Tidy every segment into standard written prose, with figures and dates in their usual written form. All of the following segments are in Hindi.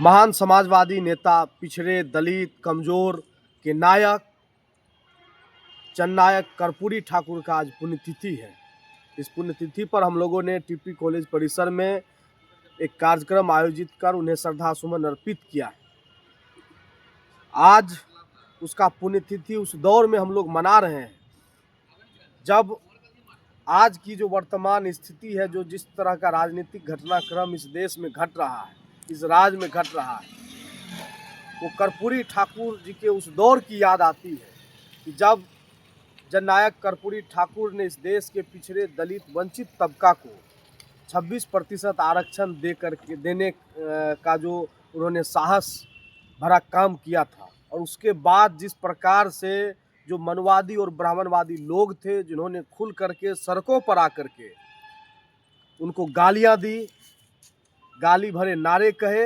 महान समाजवादी नेता, पिछड़े, दलित, कमजोर के नायक जननायक कर्पूरी ठाकुर का आज पुण्यतिथि है। इस पुण्यतिथि पर हम लोगों ने टीपी कॉलेज परिसर में एक कार्यक्रम आयोजित कर उन्हें श्रद्धा सुमन अर्पित किया है। आज उसका पुण्यतिथि उस दौर में हम लोग मना रहे हैं जब आज की जो वर्तमान स्थिति है, जो जिस तरह का राजनीतिक घटनाक्रम इस देश में घट रहा है, इस राज्य में घट रहा है, वो कर्पूरी ठाकुर जी के उस दौर की याद आती है कि जब जननायक कर्पूरी ठाकुर ने इस देश के पिछड़े, दलित, वंचित तबका को 26% आरक्षण देने का जो उन्होंने साहस भरा काम किया था, और उसके बाद जिस प्रकार से जो मनवादी और ब्राह्मणवादी लोग थे, जिन्होंने खुल करके सड़कों पर आकर के उनको गालियां दी, गाली भरे नारे कहे,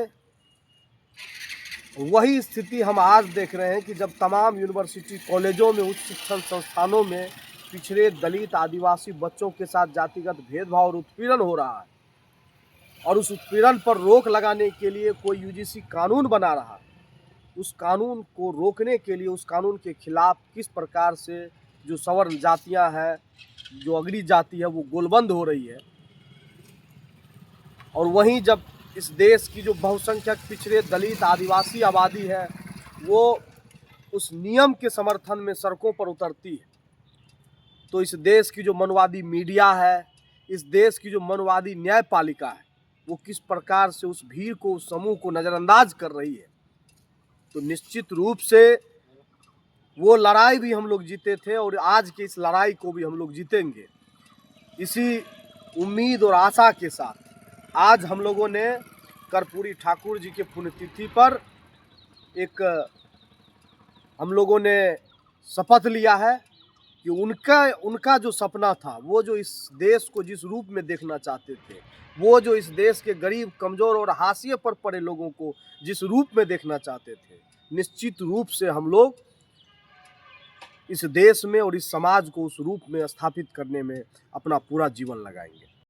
वही स्थिति हम आज देख रहे हैं कि जब तमाम यूनिवर्सिटी, कॉलेजों में, उच्च शिक्षण संस्थानों में पिछड़े, दलित, आदिवासी बच्चों के साथ जातिगत भेदभाव और उत्पीड़न हो रहा है, और उस उत्पीड़न पर रोक लगाने के लिए कोई यूजीसी कानून बना रहा है। उस कानून को रोकने के लिए, उस कानून के खिलाफ किस प्रकार से जो सवर्ण जातियां हैं, जो अगड़ी जाति है, वो गोलबंद हो रही है। और वहीं जब इस देश की जो बहुसंख्यक पिछड़े, दलित, आदिवासी आबादी है, वो उस नियम के समर्थन में सड़कों पर उतरती है, तो इस देश की जो मनवादी मीडिया है, इस देश की जो मनवादी न्यायपालिका है, वो किस प्रकार से उस भीड़ को, उस समूह को नज़रअंदाज कर रही है। तो निश्चित रूप से वो लड़ाई भी हम लोग जीते थे और आज की इस लड़ाई को भी हम लोग जीतेंगे। इसी उम्मीद और आशा के साथ आज हम लोगों ने कर्पूरी ठाकुर जी के पुण्यतिथि पर हम लोगों ने शपथ लिया है कि उनका जो सपना था, वो जो इस देश को जिस रूप में देखना चाहते थे, वो जो इस देश के गरीब, कमज़ोर और हाशिए पर पड़े लोगों को जिस रूप में देखना चाहते थे, निश्चित रूप से हम लोग इस देश में और इस समाज को उस रूप में स्थापित करने में अपना पूरा जीवन लगाएंगे।